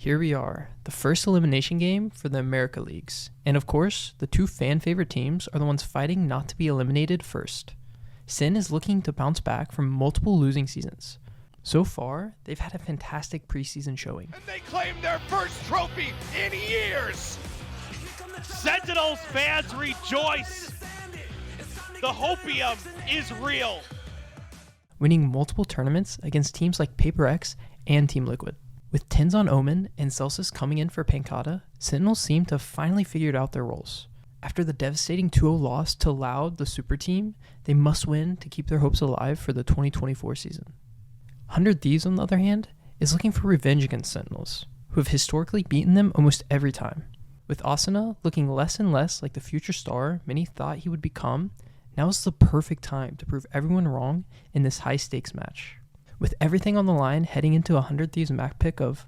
Here we are, the first elimination game for the America Leagues. And of course, the two fan favorite teams are the ones fighting not to be eliminated first. SEN is looking to bounce back from multiple losing seasons. So far, they've had a fantastic preseason showing. And they claim their first trophy in years! Sentinels fans rejoice! The hopium is real! Winning multiple tournaments against teams like Paper X and Team Liquid. With Tins on Omen and Celsius coming in for Pancata, Sentinels seem to have finally figured out their roles. After the devastating 2-0 loss to Loud, the super team, they must win to keep their hopes alive for the 2024 season. 100 Thieves, on the other hand, is looking for revenge against Sentinels, who have historically beaten them almost every time. With Asuna looking less and less like the future star many thought he would become, now is the perfect time to prove everyone wrong in this high-stakes match. With everything on the line heading into a 100 Thieves map pick of...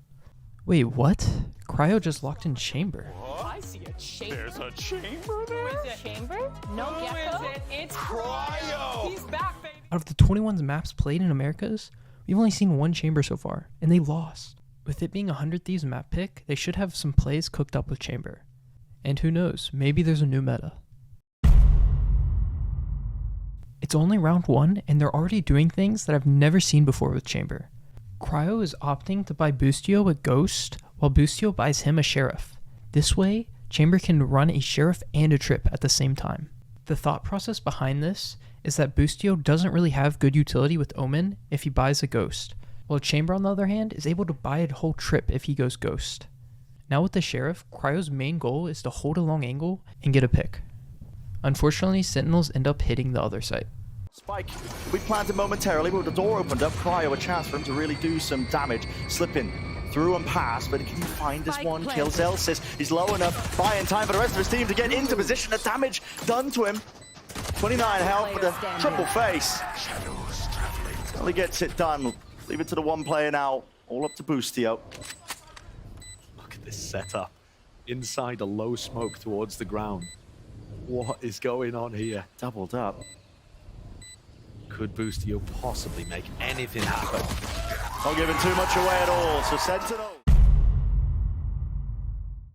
Wait, what? Cryo just locked in Chamber. I see a chamber. There's a chamber there? Who is it? Chamber? No gecko? Who is it? It's Cryo! He's back, baby! Out of the 21 maps played in Americas, we've only seen one Chamber so far, and they lost. With it being a 100 Thieves map pick, they should have some plays cooked up with Chamber. And who knows, maybe there's a new meta. It's only round 1, and they're already doing things that I've never seen before with Chamber. Cryo is opting to buy Boostio a Ghost, while Boostio buys him a Sheriff. This way, Chamber can run a Sheriff and a Trip at the same time. The thought process behind this is that Boostio doesn't really have good utility with Omen if he buys a Ghost, while Chamber on the other hand is able to buy a whole Trip if he goes Ghost. Now with the Sheriff, Cryo's main goal is to hold a long angle and get a pick. Unfortunately, Sentinels end up hitting the other site. Spike, we planned it momentarily, but with the door opened up, Cryo a chance for him to really do some damage. Slipping through and past, but can he find this one? Kills Elsis. He's low enough, buying time for the rest of his team to get into position. The damage done to him. 29 health with a triple face. Only gets it done. Leave it to the one player now. All up to Boostio. Look at this setup. Inside a low smoke towards the ground. What is going on here? Doubled up. Could Boostio possibly make anything happen? Not giving too much away at all, so Sentinel.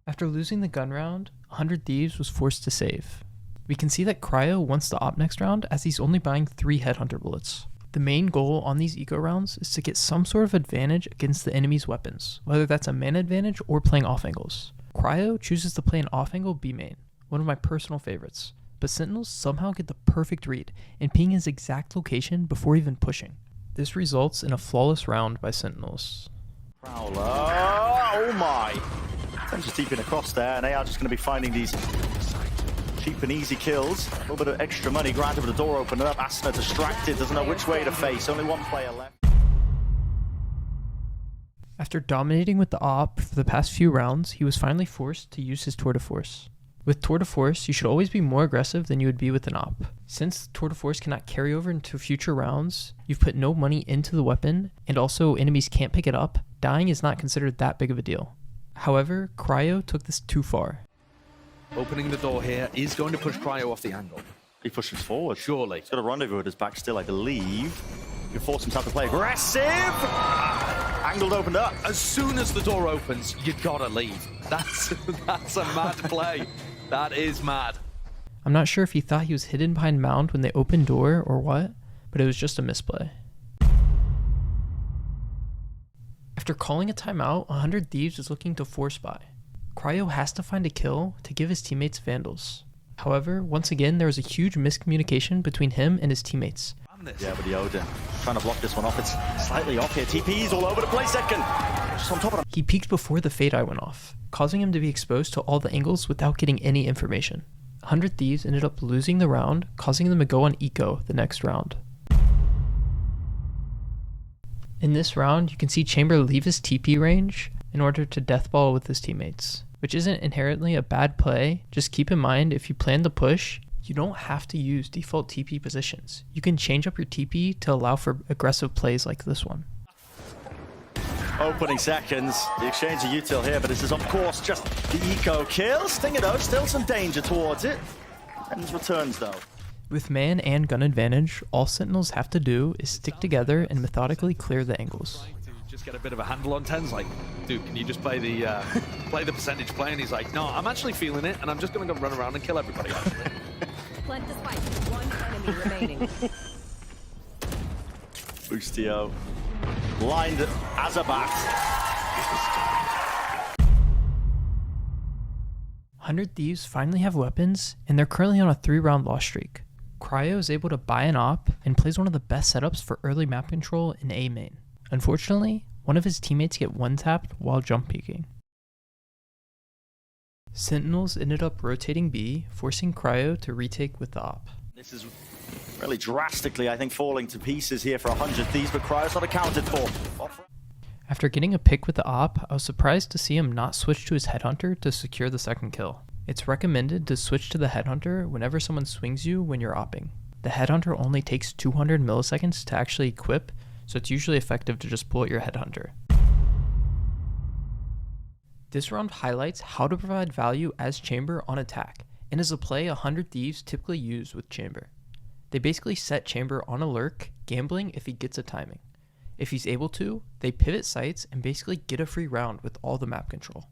After losing the gun round, 100 Thieves was forced to save. We can see that Cryo wants to opt next round as he's only buying 3 Headhunter bullets. The main goal on these eco rounds is to get some sort of advantage against the enemy's weapons, whether that's a mana advantage or playing off angles. Cryo chooses to play an off angle B main, one of my personal favorites, but Sentinels somehow get the perfect read and ping his exact location before even pushing. This results in a flawless round by Sentinels. Prowler, oh my! Tends just deep in across there, and they are just going to be finding these cheap and easy kills. A little bit of extra money granted with the door opened up. Asuna distracted, doesn't know which way to face. Only one player left. After dominating with the op for the past few rounds, he was finally forced to use his Tour de Force. With Tour de Force, you should always be more aggressive than you would be with an op. Since Tour de Force cannot carry over into future rounds, you've put no money into the weapon, and also enemies can't pick it up, dying is not considered that big of a deal. However, Cryo took this too far. Opening the door here is going to push Cryo off the angle. He pushes forward. Surely. He's got a rendezvous at his back still, I believe. He can force himself to play aggressive! Angled opened up. As soon as the door opens, you gotta leave. That's a mad play. That is mad. I'm not sure if he thought he was hidden behind mound when they opened door or what, but it was just a misplay. After calling a timeout, 100 Thieves is looking to force buy. Cryo has to find a kill to give his teammates Vandals. However, once again, there was a huge miscommunication between him and his teammates. Yeah, but Yoda trying to block this one off. It's slightly off here. TP's all over the place second. Just on top of him. He peeked before the Fade Eye went off, causing him to be exposed to all the angles without getting any information. 100 Thieves ended up losing the round, causing them to go on eco the next round. In this round, you can see Chamber leave his TP range in order to deathball with his teammates, which isn't inherently a bad play. Just keep in mind, if you plan to push, you don't have to use default TP positions. You can change up your TP to allow for aggressive plays like this one. Opening seconds, the exchange of util here, but this is of course just the eco kill. Stinger though, still some danger towards it. And returns though. With man and gun advantage, all Sentinels have to do is stick together and methodically clear the angles. just get a bit of a handle on Ten's like, dude, can you just play the percentage play? And he's like, no, I'm actually feeling it, and I'm just gonna go run around and kill everybody. Plant the spike. One enemy remaining. Boostio lined as a bat. 100 Thieves finally have weapons, and they're currently on a 3-round loss streak. Cryo is able to buy an op and plays one of the best setups for early map control in A main. Unfortunately, one of his teammates get one-tapped while jump peeking. Sentinels ended up rotating B, forcing Cryo to retake with the op. This is really drastically, I think, falling to pieces here for 100 Thieves, but Cryo's not accounted for. After getting a pick with the op, I was surprised to see him not switch to his headhunter to secure the second kill. It's recommended to switch to the headhunter whenever someone swings you when you're opping. The headhunter only takes 200 milliseconds to actually equip, so it's usually effective to just pull out your headhunter. This round highlights how to provide value as Chamber on attack, and is a play 100 Thieves typically use with Chamber. They basically set Chamber on a lurk, gambling if he gets a timing. If he's able to, they pivot sites and basically get a free round with all the map control.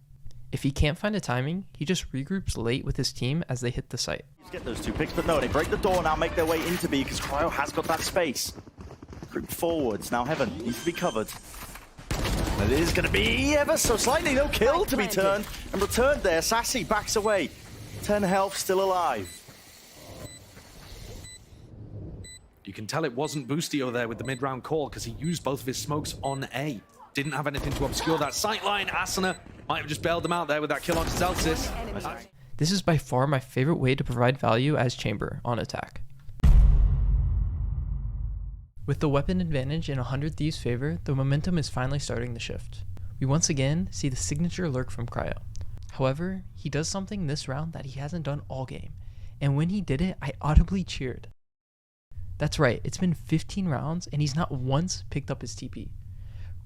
If he can't find a timing, he just regroups late with his team as they hit the site. Get those 2 picks, but no, they break the door now, make their way into B because Cryo has got that space. Group forwards, now Heaven needs to be covered. And it is going to be ever so slightly, no kill to be turned and returned there. Sassy backs away, 10 health, still alive. You can tell it wasn't Boostio there with the mid-round call because he used both of his smokes on A. Didn't have anything to obscure that sight line. Asuna might have just bailed him out there with that kill onto Celsius. This is by far my favorite way to provide value as Chamber on attack. With the weapon advantage in 100 Thieves' favor, the momentum is finally starting to shift. We once again see the signature lurk from Cryo. However, he does something this round that he hasn't done all game, and when he did it, I audibly cheered. That's right, it's been 15 rounds and he's not once picked up his TP.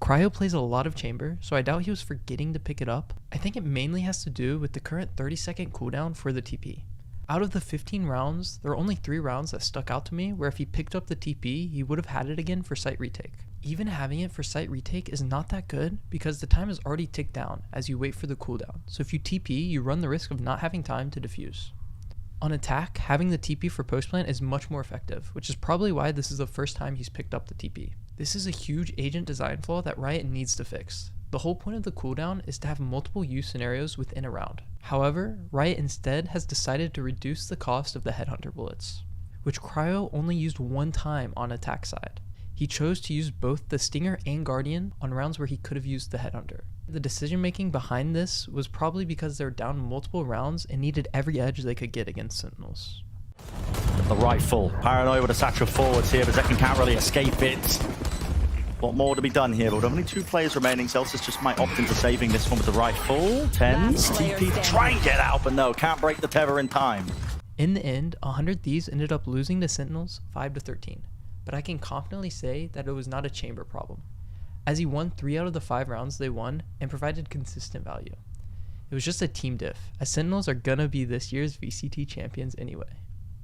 Cryo plays a lot of Chamber, so I doubt he was forgetting to pick it up. I think it mainly has to do with the current 30-second cooldown for the TP. Out of the 15 rounds, there are only 3 rounds that stuck out to me where if he picked up the TP, he would have had it again for site retake. Even having it for site retake is not that good because the time is already ticked down as you wait for the cooldown, so if you TP, you run the risk of not having time to defuse. On attack, having the TP for post plant is much more effective, which is probably why this is the first time he's picked up the TP. This is a huge agent design flaw that Riot needs to fix. The whole point of the cooldown is to have multiple use scenarios within a round. However, Riot instead has decided to reduce the cost of the headhunter bullets, which Cryo only used 1 time on attack side. He chose to use both the Stinger and Guardian on rounds where he could have used the headhunter. The decision making behind this was probably because they're down multiple rounds and needed every edge they could get against Sentinels. The rifle, paranoid with a satchel forwards here, but Zekken can't really escape it. A lot more to be done here, but only 2 players remaining. Celsius just might opt into saving this one with the rifle. Tens, TP to try and get out, but no, can't break the tether in time. In the end, 100 Thieves ended up losing to Sentinels 5-13, but I can confidently say that it was not a Chamber problem, as he won 3 out of the 5 rounds they won and provided consistent value. It was just a team diff, as Sentinels are gonna be this year's VCT champions anyway.